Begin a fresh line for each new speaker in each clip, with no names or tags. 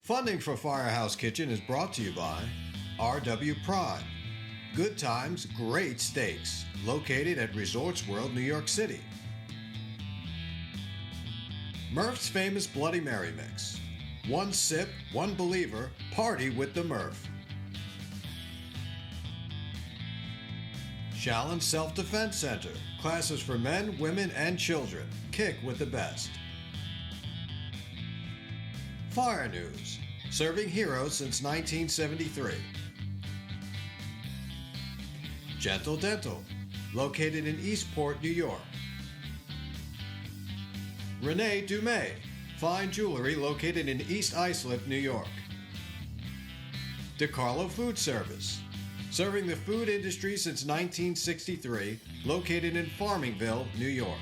Funding for Firehouse Kitchen is brought to you by R.W. Prime. Good times, great steaks. Located at Resorts World, New York City. Murph's Famous Bloody Mary Mix. One sip, one believer, party with the Murph. Shallon Self-Defense Center. Classes for men, women, and children. Kick with the best. Fire News. Serving heroes since 1973. Gentle Dental. Located in Eastport, New York. Renee Dumais. Fine jewelry located in East Islip, New York. DeCarlo Food Service. Serving the food industry since 1963. Located in Farmingville, New York.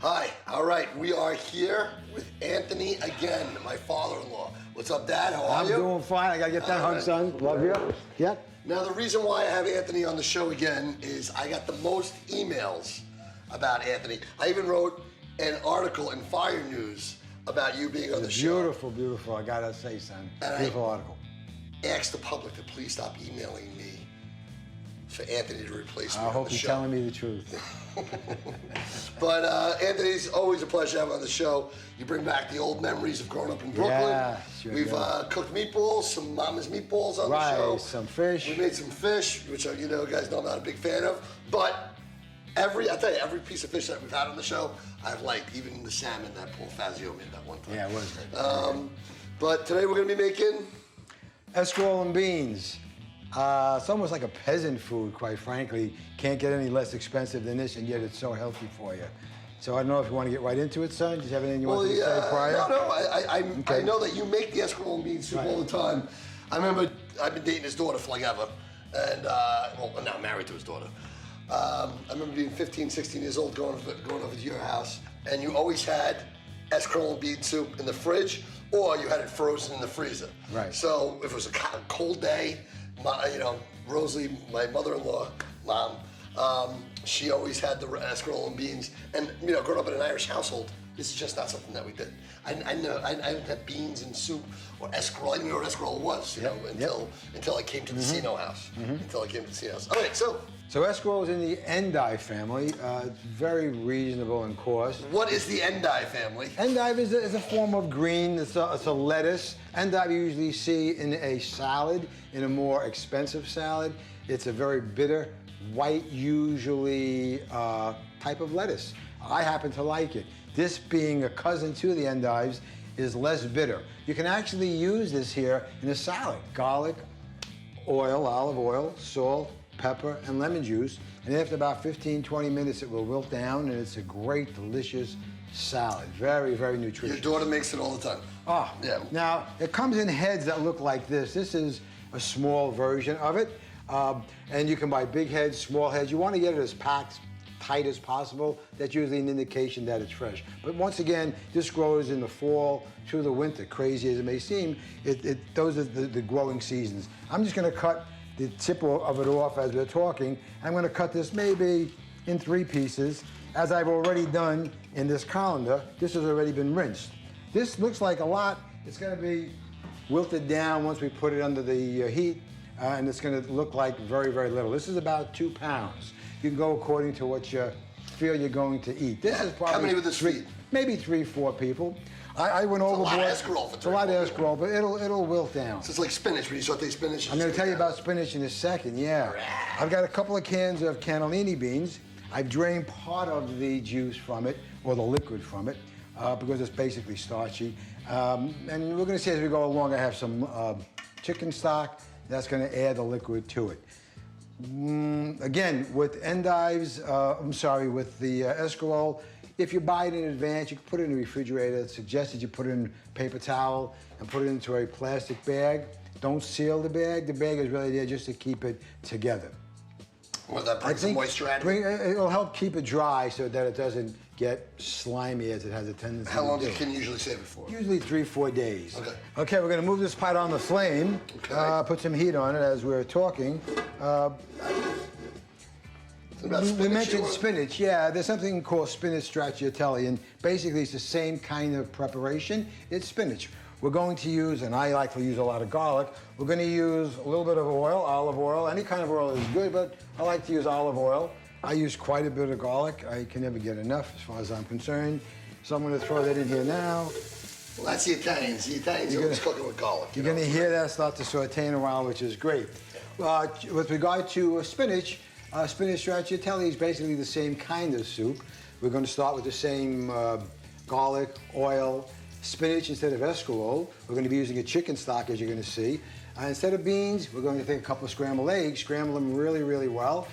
Hi, all right, we are here with Anthony again, my father-in-law. What's up, Dad? How are you?
I'm doing fine. I gotta get that hug, son. Love you. Yeah.
Now, the reason why I have Anthony on the show again is I got the most emails about Anthony. I even wrote an article in Fire News about you being on the show.
Beautiful, beautiful. I gotta say, son.
And
beautiful article.
Asked the public to please stop emailing me for Anthony to replace me
I
on
hope
the
you're
show.
telling me the truth.
But Anthony's always a pleasure to have on the show. You bring back the old memories of growing up in Brooklyn.
Yeah, sure
We've
do.
Cooked meatballs, some Mama's meatballs on the show.
Right, some fish.
We made some fish, which you know, guys know I'm not a big fan of. But I tell you, every piece of fish that we've had on the show, I've liked. Even the salmon that Paul Fazio made that one time.
Yeah, it was good.
But today we're gonna be making
Escarole and beans. It's almost like a peasant food, quite frankly. Can't get any less expensive than this, and yet it's so healthy for you. So I don't know if you want to get right into it, son. Do you have anything you want to say prior?
No. I
Okay.
know that you make the escarole and bean soup all the time. I remember I've been dating his daughter for like ever, and well, I'm now married to his daughter. I remember being 15, 16 years old, going over to your house, and you always had escarole and bean soup in the fridge, or you had it frozen in the freezer.
Right.
So if it was a cold day, Rosalie, my mother-in-law, Mom, she always had the escarole and beans. And growing up in an Irish household, this is just not something that we did. I haven't had beans and soup or escarole. I didn't know what escarole was, until I came to the Sino house. Until I came to the Sino house. All right, so
escarole is in the endive family. It's very reasonable in cost.
what is the endive family?
Endive is a form of green. It's a lettuce. Endive you usually see in a salad, in a more expensive salad. It's a very bitter, white, usually type of lettuce. I happen to like it. This being a cousin to the endives is less bitter. You can actually use this here in a salad. Garlic, oil, olive oil, salt, pepper, and lemon juice. And after about 15, 20 minutes, it will wilt down, and it's a great, delicious salad. Very, very nutritious.
Your daughter makes it all the time.
Oh,
Yeah.
Now, it comes in heads that look like this. This is a small version of it. And you can buy big heads, small heads. You want to get it as packed, tight as possible. That's usually an indication that it's fresh. But once again, this grows in the fall through the winter. Crazy as it may seem, those are the growing seasons. I'm just going to cut the tip of it off as we're talking. I'm going to cut this maybe in 3 pieces, as I've already done in this colander. This has already been rinsed. This looks like a lot. It's going to be wilted down once we put it under the heat, and it's going to look like very, very little. This is about 2 pounds. You can go according to what you feel you're going to eat. This is probably
How many would this feed?
maybe 3, 4 people. I went overboard.
a lot of escarole for
It's a lot
3 or
of
4
escarole, but it'll wilt down.
So it's like spinach, when you saute spinach.
I'm going to tell you about spinach in a second, yeah. I've got a couple of cans of cannellini beans. I've drained part of the juice from it, or the liquid from it, because it's basically starchy. And we're going to see as we go along, I have some chicken stock. That's going to add the liquid to it. Again, with endives, with the escarole, if you buy it in advance, you can put it in the refrigerator. It's suggested you put it in paper towel and put it into a plastic bag. Don't seal the bag. The bag is really there just to keep it together.
Well, that brings some moisture out of it.
It'll help keep it dry so that it doesn't get slimy as it has a tendency to do.
How long can you usually save it for?
Usually 3-4 days.
Okay.
Okay, we're gonna move this pot on the flame.
Okay.
Put some heat on it as we're talking. We mentioned spinach. Yeah, there's something called spinach stracciatella, and basically it's the same kind of preparation. It's spinach. We're going to use, and I like to use a lot of garlic, we're going to use a little bit of oil, olive oil. Any kind of oil is good, but I like to use olive oil. I use quite a bit of garlic. I can never get enough as far as I'm concerned. So I'm going to throw that in here now.
Well, that's the Italians. The Italians are always cooking with garlic.
You're going to hear that start to saute in a while, which is great. With regard to spinach, spinach stracciatella is basically the same kind of soup. We're going to start with the same garlic, oil, spinach instead of escarole. We're going to be using a chicken stock, as you're going to see. Instead of beans, we're going to take a couple of scrambled eggs, scramble them really, really well,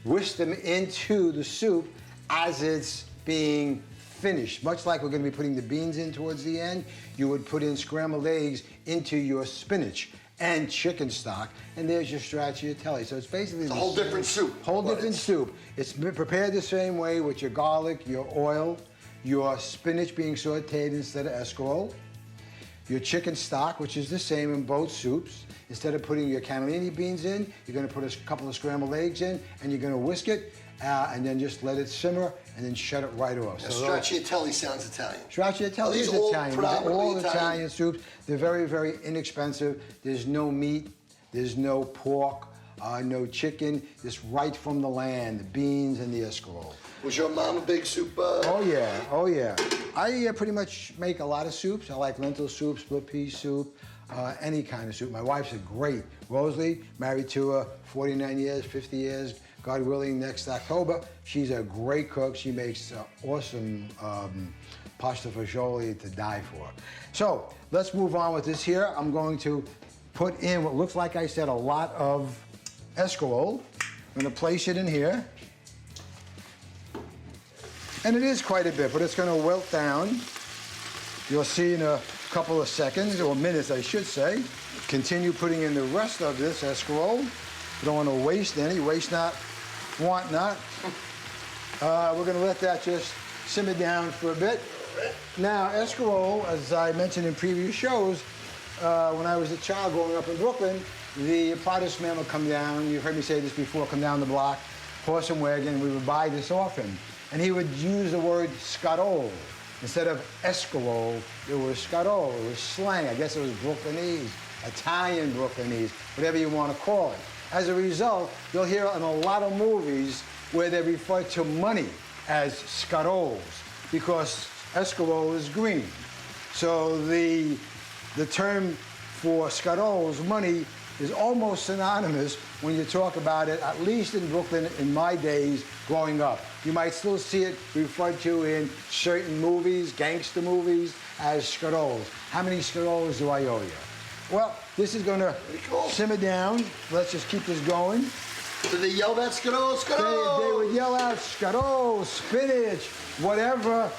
whisk them into the soup as it's being finished. Much like we're going to be putting the beans in towards the end, you would put in scrambled eggs into your spinach and chicken stock, and there's your stracciatella. So it's basically
a whole different soup.
Whole different soup. It's prepared the same way with your garlic, your oil, your spinach being sauteed instead of escarole, your chicken stock, which is the same in both soups. Instead of putting your cannellini beans in, you're going to put a couple of scrambled eggs in, and you're going to whisk it, and then just let it simmer, and then shut it right off.
So stracciatella sounds Italian.
Stracciatella is Italian. These are all Italian soups. They're very, very inexpensive. There's no meat. There's no pork. No chicken. It's right from the land, the beans and the escarole.
Was your mom a big soup?
Oh yeah, oh yeah. I pretty much make a lot of soups. I like lentil soup, split pea soup, any kind of soup. My wife's a great, Rosalie, married to her 49 years, 50 years, God willing, next October. She's a great cook. She makes awesome pasta fagioli to die for. So let's move on with this here. I'm going to put in what looks like I said a lot of escarole. I'm going to place it in here. And it is quite a bit, but it's going to wilt down. You'll see in a couple of seconds, or minutes I should say. Continue putting in the rest of this escarole. You don't want to waste any. Waste not, want not. We're going to let that just simmer down for a bit. Now, escarole, as I mentioned in previous shows, when I was a child growing up in Brooklyn, the produce man would come down, you've heard me say this before, come down the block, horse and wagon, we would buy this off him. And he would use the word Escarole. Instead of escarole, it was Escarole. It was slang. I guess it was Brooklynese, Italian Brooklynese, whatever you want to call it. As a result, you'll hear in a lot of movies where they refer to money as scaroles because escarole is green. So the term for scaroles, money, is almost synonymous when you talk about it, at least in Brooklyn in my days growing up. You might still see it referred to in certain movies, gangster movies, as scaroles. How many scaroles do I owe you? Well, this is going to simmer down. Let's just keep this going.
Did they yell that scarole, scarole?
They would yell out scarole, spinach, whatever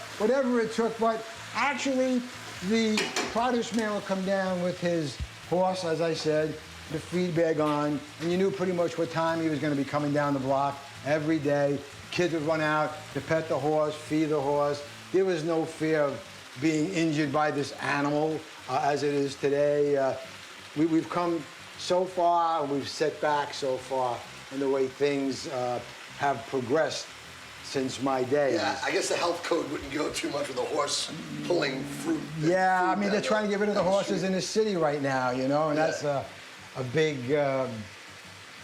it took. But actually, the produce man would come down with his horse, as I said, the feed bag on, and you knew pretty much what time he was going to be coming down the block every day. Kids would run out to pet the horse, feed the horse. There was no fear of being injured by this animal as it is today. We've come so far, we've set back so far in the way things have progressed since my days.
Yeah, I guess the health code wouldn't go too much with a horse pulling fruit.
Yeah, I mean, they're trying to get rid of the horses in the city right now, you know, and that's a big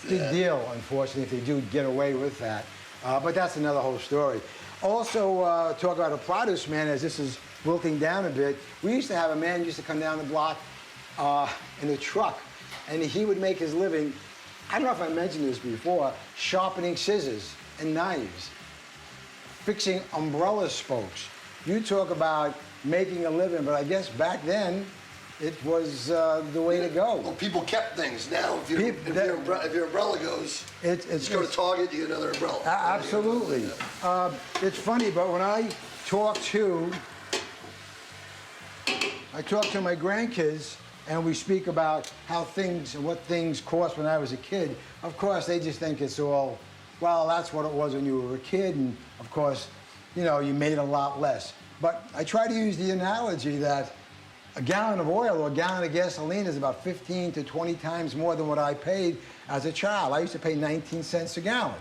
deal, unfortunately, if they do get away with that. But that's another whole story. Also, talk about a produce man, as this is wilting down a bit. We used to have a man who used to come down the block in a truck, and he would make his living, I don't know if I mentioned this before, sharpening scissors and knives, fixing umbrella spokes. You talk about making a living, but I guess back then, it was the way to go.
Well, people kept things. Now, if your umbrella goes,
It's
just go to Target, you get another umbrella.
Absolutely. It's funny, but when I talk to my grandkids and we speak about how things and what things cost when I was a kid, of course they just think it's all, well, that's what it was when you were a kid, and of course, you know, you made a lot less. But I try to use the analogy that a gallon of oil or a gallon of gasoline is about 15 to 20 times more than what I paid as a child. I used to pay 19 cents a gallon.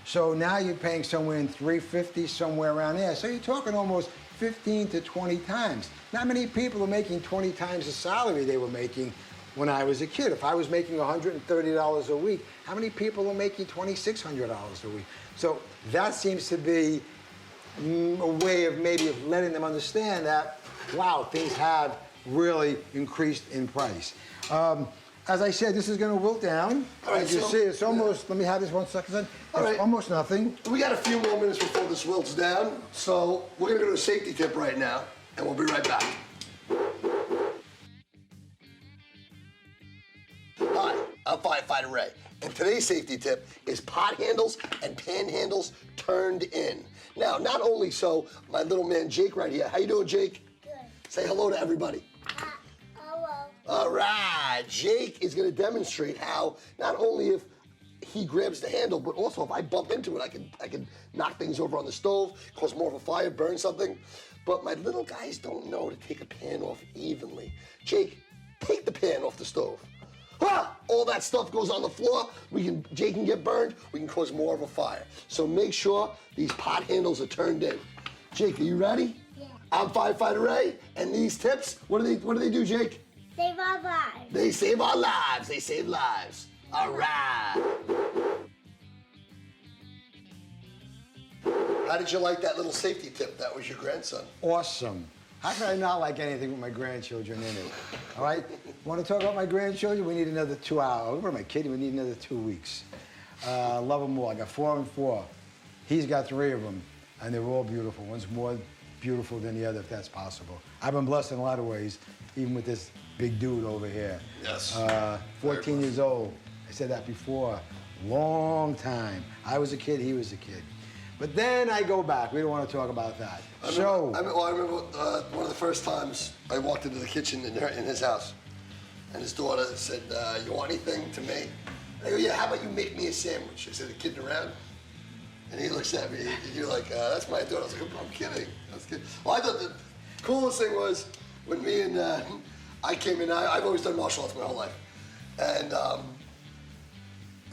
So now you're paying somewhere in $3.50, somewhere around there. So you're talking almost 15 to 20 times. Not many people are making 20 times the salary they were making when I was a kid. If I was making $130 a week, how many people are making $2,600 a week? So that seems to be a way of maybe letting them understand that, wow, things have really increased in price. As I said, this is going to wilt down.
Right,
as you see, it's almost, let me have this 1 second. It's almost nothing.
We got a few more minutes before this wilts down, so we're going to go to a safety tip right now, and we'll be right back. Hi, I'm Firefighter Ray, and today's safety tip is pot handles and pan handles turned in. Now, not only so, my little man Jake right here. How you doing, Jake?
Good.
Say hello to everybody.
Hello.
All right, Jake is going to demonstrate how not only if he grabs the handle, but also if I bump into it, I can knock things over on the stove, cause more of a fire, burn something. But my little guys don't know to take a pan off evenly. Jake, take the pan off the stove. Ah! All that stuff goes on the floor. Jake can get burned. We can cause more of a fire. So make sure these pot handles are turned in. Jake, are you ready?
Yeah.
I'm Firefighter Ray, and these tips, what do they do, Jake?
Save our lives.
They save our lives. They save lives. All right. How did you like that little safety tip? That was your grandson.
Awesome. How can I not like anything with my grandchildren in it? All right? Want to talk about my grandchildren? We need another 2 hours. What am I kidding? We need another 2 weeks. Love them all. I got 4 and 4. He's got 3 of them, and they're all beautiful. One's more beautiful than the other, if that's possible. I've been blessed in a lot of ways, even with this big dude over here.
Yes.
14 years old. I said that before. Long time. I was a kid, he was a kid. But then I go back. We don't want to talk about that.
I remember one of the first times I walked into the kitchen in his house, and his daughter said, "You want anything to make?" I go, "Yeah, how about you make me a sandwich?" I said, "The kidding around?" And he looks at me, and you're like, "That's my daughter." I was like, "I'm kidding. I was kidding." Well, I thought the coolest thing was when me and I came in. I've always done martial arts my whole life, and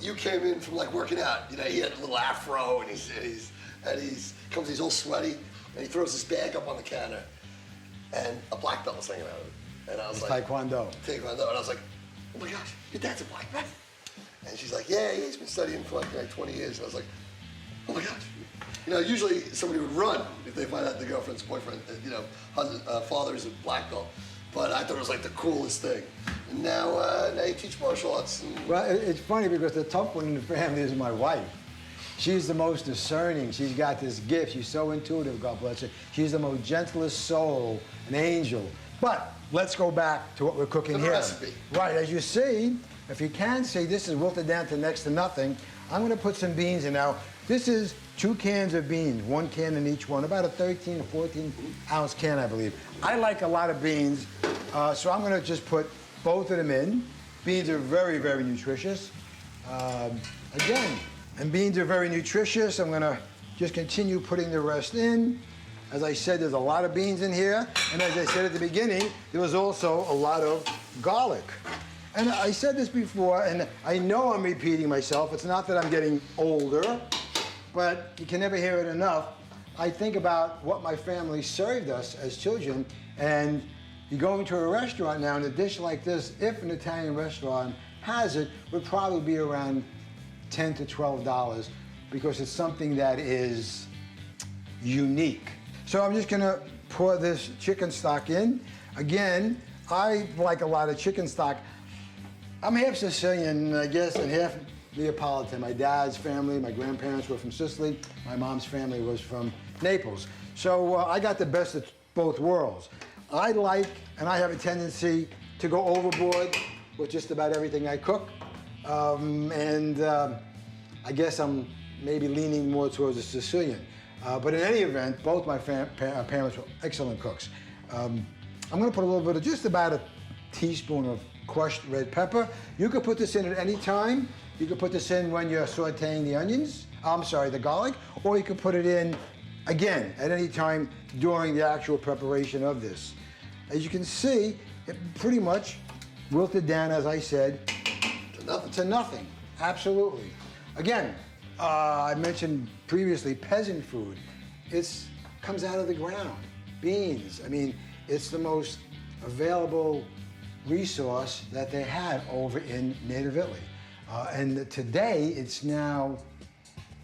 you came in from like working out. You know, he had a little afro, and he's all sweaty, and he throws his bag up on the counter, and a black belt was hanging out of it. And I was like,
Taekwondo.
And I was like, "Oh my gosh, your dad's a black belt?" And she's like, "Yeah, he's been studying for like 20 years." And I was like, "Oh my gosh." You know, usually somebody would run if they find out their girlfriend's boyfriend, husband, father is a black belt. But I thought it was like the coolest thing. And now you teach martial arts.
Well, it's funny because the tough one in the family is my wife. She's the most discerning. She's got this gift. She's so intuitive, God bless her. She's the most gentlest soul, an angel. But let's go back to what we're cooking here.
Recipe.
Right, as you see, if you can see, this is wilted down to next to nothing. I'm gonna put some beans in now. This is 2 cans of beans, 1 can in each one, about a 13 to 14 ounce can, I believe. I like a lot of beans, so I'm gonna just put both of them in. Beans are very, very nutritious. Again, and beans are very nutritious. I'm gonna just continue putting the rest in. As I said, there's a lot of beans in here. And as I said at the beginning, there was also a lot of garlic. And I said this before, and I know I'm repeating myself. It's not that I'm getting older, but you can never hear it enough. I think about what my family served us as children, and you go into a restaurant now, and a dish like this, if an Italian restaurant has it, would probably be around $10 to $12 because it's something that is unique. So I'm just gonna pour this chicken stock in. Again, I like a lot of chicken stock. I'm half Sicilian, I guess, and half Neapolitan. My dad's family, my grandparents were from Sicily. My mom's family was from Naples. So I got the best of both worlds. I like, and I have a tendency to go overboard with just about everything I cook. I guess I'm maybe leaning more towards a Sicilian. But in any event, both my parents were excellent cooks. I'm gonna put a little bit of, just about a teaspoon of crushed red pepper. You could put this in at any time. You could put this in when you're sauteing the onions, the garlic, or you could put it in, again, at any time during the actual preparation of this. As you can see, it pretty much wilted down, as I said, to nothing, absolutely. Again, I mentioned previously peasant food. It comes out of the ground, beans. I mean, it's the most available resource that they had over in native Italy. And today, it's now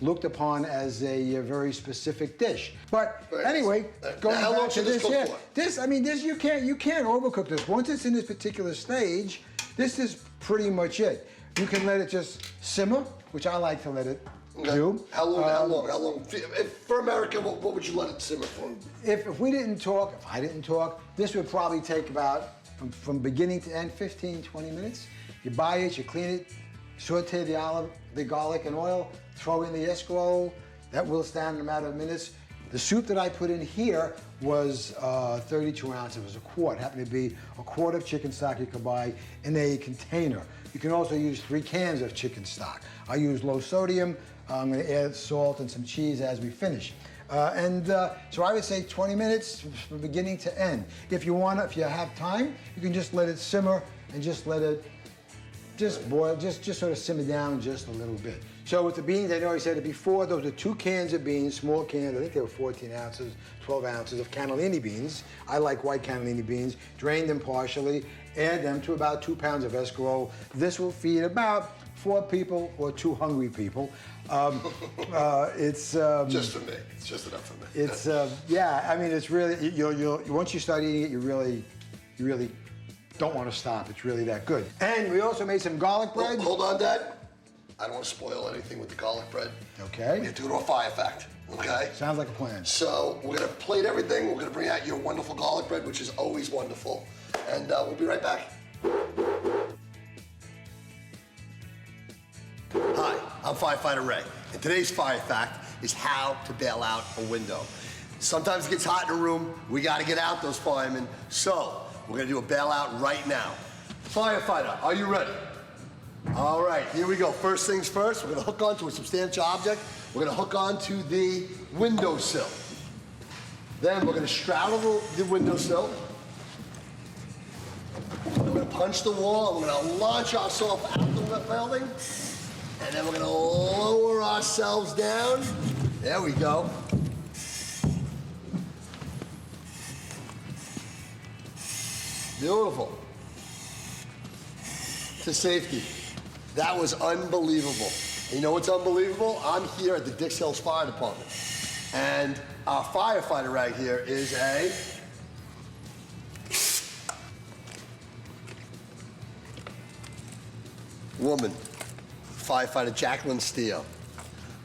looked upon as a very specific dish. But anyway, going back to this here, this you can't overcook this. Once it's in this particular stage, this is pretty much it. You can let it just simmer, which I like to let it do.
How long? For America, what would you let it simmer for?
If I didn't talk, this would probably take about, from beginning to end, 15, 20 minutes. You buy it, you clean it, saute the garlic and oil, throw in the escarole. That will stand in a matter of minutes. The soup that I put in here was 32 ounces. It was a quart. It happened to be a quart of chicken stock you could buy in a container. You can also use 3 cans of chicken stock. I use low sodium. I'm going to add salt and some cheese as we finish. So I would say 20 minutes from beginning to end. If you have time, you can just let it simmer and just let it boil, just sort of simmer down just a little bit. So with the beans, I know I said it before, those are 2 cans of beans, small cans. I think they were 14 ounces, 12 ounces of cannellini beans. I like white cannellini beans. Drain them partially, add them to about 2 pounds of escarole. This will feed about 4 people or 2 hungry people. It's
just for me. It's just enough for me.
It's yeah. I mean, it's really once you start eating it, you really don't want to stop. It's really that good. And we also made some garlic bread.
Hold on, Dad. I don't want to spoil anything with the garlic bread.
Okay.
We have to go to a fire fact. Okay.
Sounds like a plan.
So we're gonna plate everything. We're gonna bring out your wonderful garlic bread, which is always wonderful, and we'll be right back. Hi, I'm Firefighter Ray, and today's fire fact is how to bail out a window. Sometimes it gets hot in a room, we gotta get out those firemen, so we're gonna do a bailout right now. Firefighter, are you ready? All right, here we go. First things first, we're gonna hook onto a substantial object. We're gonna hook onto the windowsill. Then we're gonna straddle the windowsill. We're gonna punch the wall, and we're gonna launch ourselves out the building. And then we're gonna lower ourselves down. There we go. Beautiful. To safety. That was unbelievable. And you know what's unbelievable? I'm here at the Dix Hills Fire Department. And our firefighter right here is a woman. Firefighter Jacqueline Steele.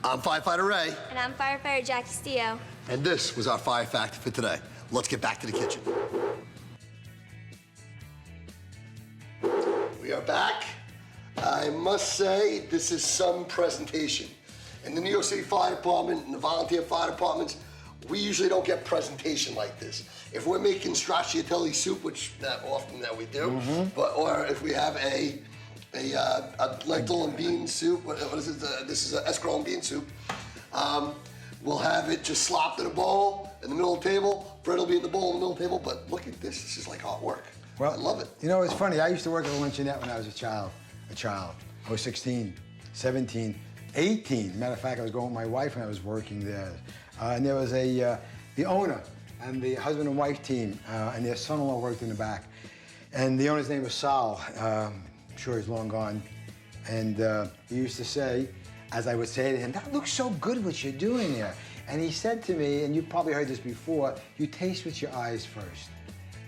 I'm Firefighter Ray.
And I'm Firefighter Jackie Steele.
And this was our fire fact for today. Let's get back to the kitchen. We are back. I must say, this is some presentation. In the New York City Fire Department and the volunteer fire departments, we usually don't get presentation like this. If we're making stracciatelle soup, which not often that we do, or if we have a lentil and bean soup. What is it? This is an escarole and bean soup. We'll have it just slopped in a bowl in the middle of the table. Bread will be in the bowl in the middle of the table. But look at this. This is like artwork. Well, I love it.
You know, it's funny. I used to work at a luncheonette when I was a child. I was 16, 17, 18. Matter of fact, I was going with my wife when I was working there. And there was the owner and the husband and wife team, and their son-in-law worked in the back. And the owner's name was Sal. I'm sure he's long gone. And he used to say, as I would say to him, "That looks so good what you're doing there." And he said to me, and you've probably heard this before, you taste with your eyes first,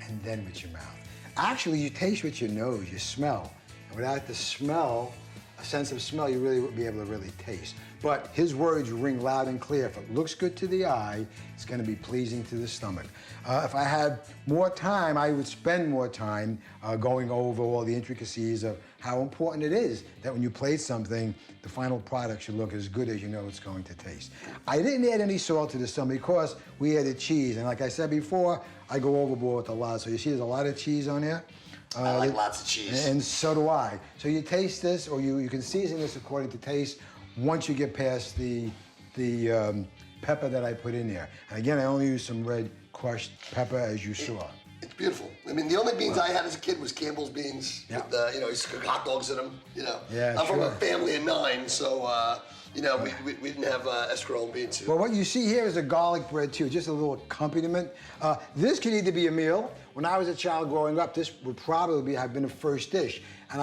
and then with your mouth. Actually, you taste with your nose, you smell. And without the smell a sense of smell you really wouldn't be able to really taste. But his words ring loud and clear. If it looks good to the eye, it's going to be pleasing to the stomach. If I had more time, I would spend more time going over all the intricacies of how important it is that when you plate something, the final product should look as good as you know it's going to taste. I didn't add any salt to this one because we added cheese. And like I said before, I go overboard with a lot. So you see there's a lot of cheese on here.
I like lots of cheese.
And so do I. So you taste this, or you can season this according to taste once you get past the pepper that I put in there. And again, I only use some red crushed pepper, as you saw.
It's beautiful. I mean, the only beans I had as a kid was Campbell's beans.
Yeah.
With, you know, he's cook hot dogs in them. You know,
Yeah,
I'm from a
sure.
family of 9, so you know, we didn't have escarole beans.
Well, what you see here is a garlic bread too, just a little accompaniment. This could either be a meal. When I was a child growing up, this would probably have been a first dish. And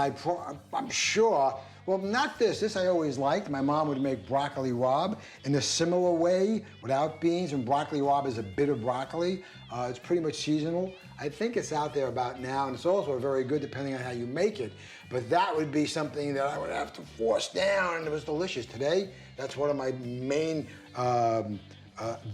I'm sure, well, not this. This I always liked. My mom would make broccoli rabe in a similar way without beans, and broccoli rabe is a bitter broccoli. It's pretty much seasonal. I think it's out there about now, and it's also very good depending on how you make it. But that would be something that I would have to force down, and it was delicious. Today, that's one of my main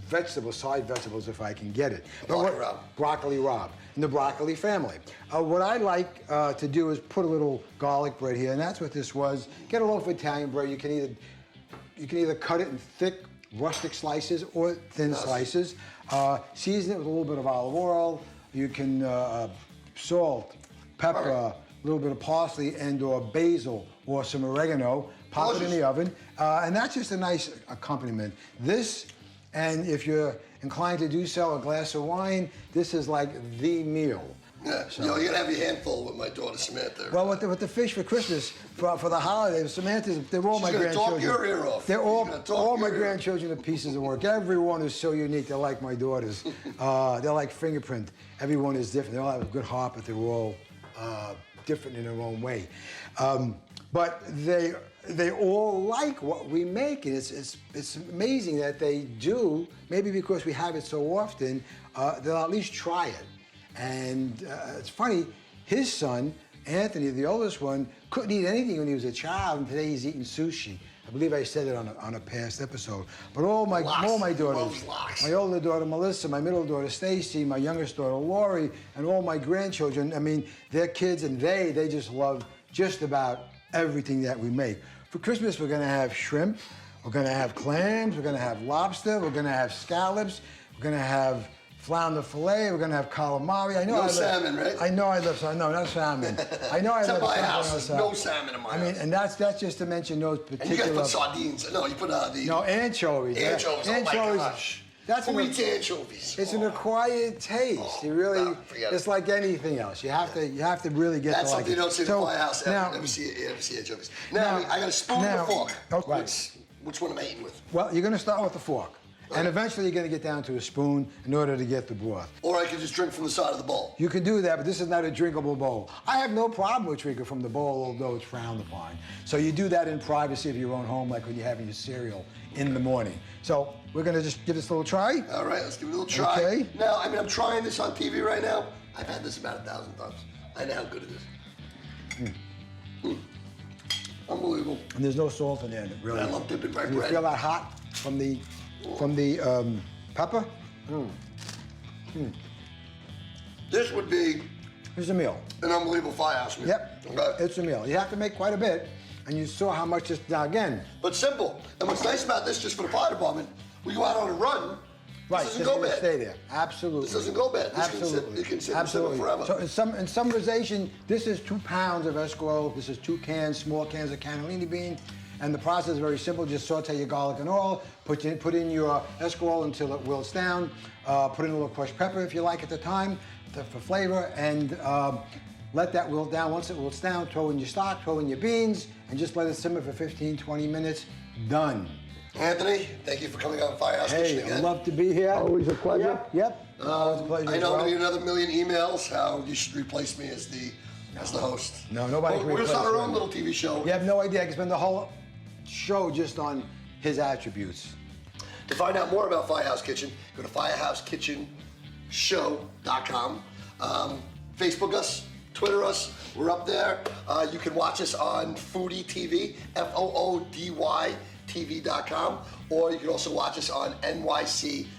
vegetables, side vegetables, if I can get it.
Broccoli rabe.
Broccoli rabe, in the broccoli family. What I like to do is put a little garlic bread here, and that's what this was. Get a loaf of Italian bread. You can either cut it in thick, rustic slices or thin slices. Season it with a little bit of olive oil. You can salt, pepper, a little bit of parsley and or basil or some oregano. Pop it in the oven, and that's just a nice accompaniment. This, and if you're inclined to do so, a glass of wine, this is like the meal.
Yeah,
So-
you know, you're gonna have your handful with my daughter Samantha.
Well, with the fish for Christmas, for the holidays, Samantha's, they're all
She's
my
gonna
grandchildren.
talk your ear off.
They're
She's gonna
all
talk
my
your ear.
grandchildren are pieces of work. Everyone is so unique. They're like my daughters. They're like fingerprint. Everyone is different. They all have a good heart, but they're all different in their own way. But they all like what we make, and it's amazing that they do. Maybe because we have it so often, they'll at least try it. And it's funny, his son, Anthony, the oldest one, couldn't eat anything when he was a child, and today he's eating sushi. I believe I said it on a past episode. But all my
Lox.
daughters,
Loves lox.
my older daughter Melissa, my middle daughter Stacy, my youngest daughter Lori, and all my grandchildren, I mean, they're kids, and they just love just about everything that we make. For Christmas, we're gonna have shrimp, we're gonna have clams, we're gonna have lobster, we're gonna have scallops, we're gonna have flounder fillet, we're gonna have calamari. I know
No
I love
salmon, right?
I know I love salmon. No, not salmon. I know I
It's at
love
my
something
house.
else.
There's no salmon in my
I mean,
house.
and that's just to mention those
And you guys
particular.
put sardines. No, you put the
No, anchovies.
anchovies. Oh my
Anchovies.
gosh.
That's
Who
an-
eats anchovies?
It's an acquired taste.
Oh,
You really,
no, forget
it's
it.
like anything else. You have to really get
That's
to like
something
it.
you don't see in
So,
the firehouse.
now-
Never see anchovies. Now,
now-
I got a spoon and
now-
a fork.
oh, right.
Which one am I eating with?
Well, you're going to start with the fork, and eventually you're going to get down to a spoon in order to get the broth.
Or I could just drink from the side of the bowl.
You can do that, but this is not a drinkable bowl. I have no problem with drinking from the bowl, although it's frowned upon. So you do that in privacy of your own home, like when you're having your cereal in the morning. So we're going to just give this a little try.
All right, let's give it a little try.
Okay.
Now, I mean, I'm trying this on TV right now. I've had this about 1,000 times. I know how good it is. Unbelievable.
And there's no salt in there, really.
I love dipping my
And you
bread.
feel that hot from the pepper?
This would be
Here's a meal.
an unbelievable firehouse meal.
Yep,
Okay.
it's a meal. You have to make quite a bit, and you saw how much this, now again,
But simple. And what's nice about this, just for the fire department, we go out on a run.
right,
This
this
doesn't
is
go
gonna
bad.
stay there. Absolutely.
This doesn't go bad. This can sit-
Absolutely.
it can sit
Absolutely.
forever.
So in summarization, this is 2 pounds of escarole. This is 2 cans, small cans of cannellini bean. And the process is very simple. Just saute your garlic and oil, put in your escarole until it wilts down. Put in a little crushed pepper if you like at the time for flavor, and let that wilt down. Once it wilts down, throw in your stock, throw in your beans, and just let it simmer for 15, 20 minutes. Done.
Anthony, thank you for coming on Firehouse
Hey,
Kitchen again.
I'd love to be here.
Always a pleasure.
Yep. Always a pleasure.
I
as
know I'm
well.
gonna get another million emails how you should replace me as the host.
No, nobody
Well,
can
we're gonna start
replace
our own
him.
little TV show.
You have no idea. I can spend the whole show just on his attributes.
To find out more about Firehouse Kitchen, go to firehousekitchenshow.com. Facebook us, Twitter us. We're up there. You can watch us on Foodie TV, FOODY TV.com, or you can also watch us on NYCTV.gov.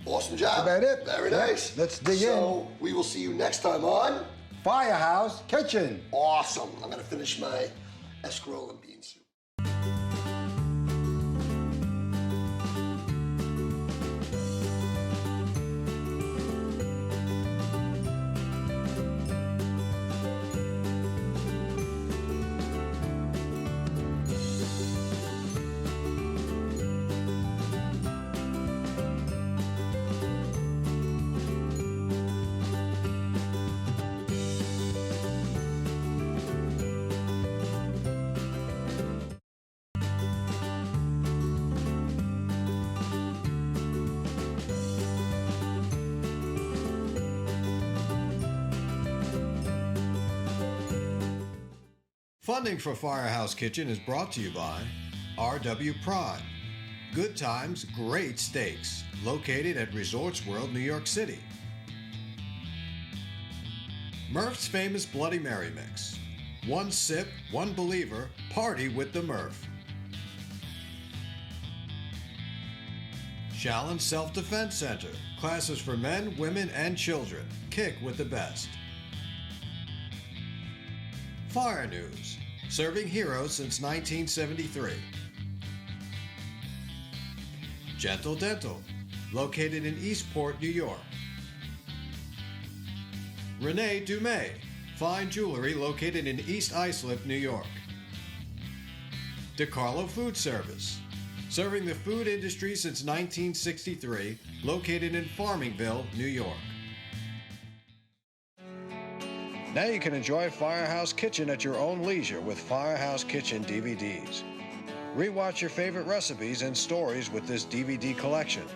Awesome job.
That's about it.
Very
Yeah.
nice.
Let's dig in.
So we will see you next time on
Firehouse Kitchen.
Awesome. I'm gonna finish my escarole and bean soup.
Funding for Firehouse Kitchen is brought to you by RW Prime. Good times, great steaks. Located at Resorts World, New York City. Murph's Famous Bloody Mary Mix. One sip, one believer, party with the Murph. Shallon Self-Defense Center. Classes for men, women, and children. Kick with the best. Fire News. Serving heroes since 1973. Gentle Dental. Located in Eastport, New York. Renee Dumais. Fine jewelry located in East Islip, New York. DeCarlo Food Service. Serving the food industry since 1963. Located in Farmingville, New York. Now you can enjoy Firehouse Kitchen at your own leisure with Firehouse Kitchen DVDs. Rewatch your favorite recipes and stories with this DVD collection.